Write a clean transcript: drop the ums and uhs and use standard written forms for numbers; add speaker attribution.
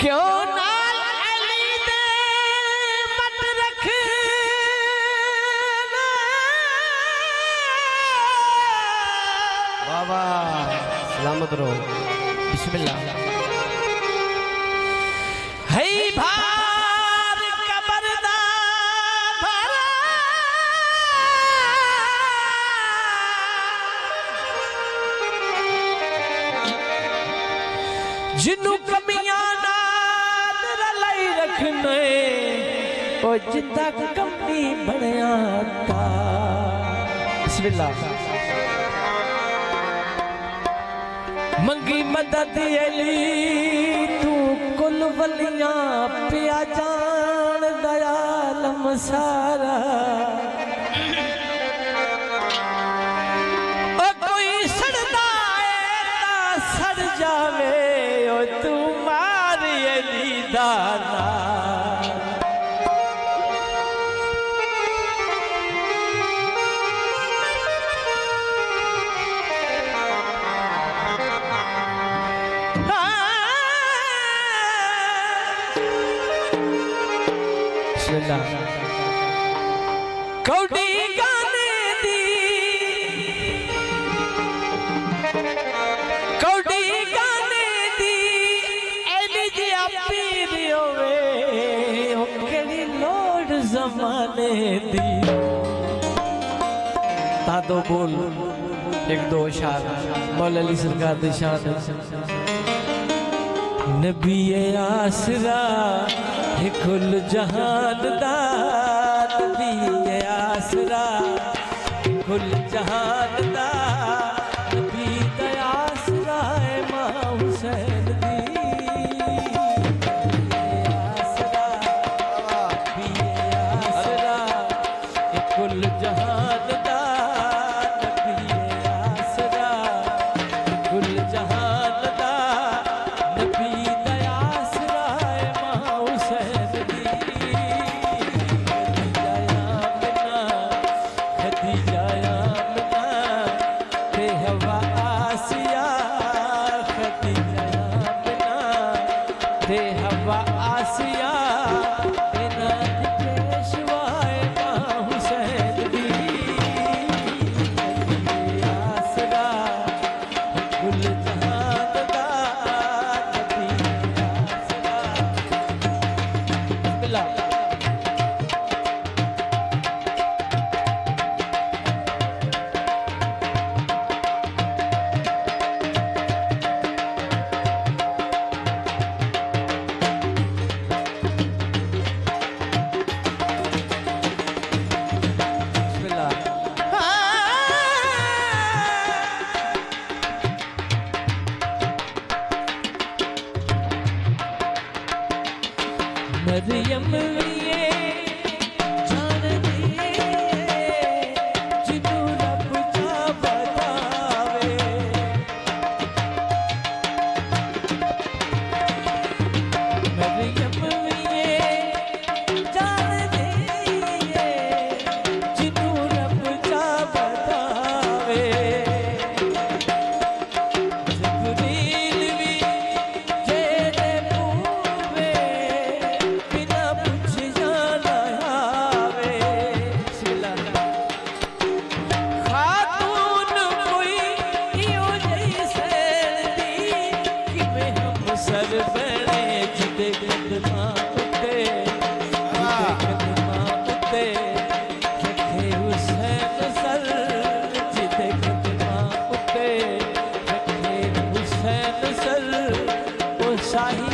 Speaker 1: क्यों नाल अली दे मत रख बाबा सलामत रहो। बिस्मिल्लाह। है भार कबरदा भरा जिन्नू कमियां नाल रलाई रखने ओ जिंदा कमी बनया था। बिस्मिल्लाह। मंगी मदद अली तू कुल वलियां पिया जान दयालम सारा। ओ कोई सड़दा है ता सड़ जावे ओ तू मार अली दाना। कौड़ी गाने दी कौड़ी गाने दी एली जी पीर होवे ओ केड़ी लोड जमाने दी। ता दो बोल एक दो शार मौला अली सरकार दी शान। नबी आसरा कुल जहान दा नबी आसरा कुल जहान दा नबी आसरा है मां हुसैन दी। आसरा नबी आसरा कुल जहान दा नबी आसरा कुल जहान दा नबी हवा आसिया तेना पेशवाए मां हुसैन दी। आसरा कुल जहान दा नबी आसरा। बिस्मिल्लाह। मरियम लिए जान दिए जिन्नू रब जा बतावे। मरियम लिए जान दिए जिन्नू रब जा बतावे। जिब्रील भी जेदे पूवे शाही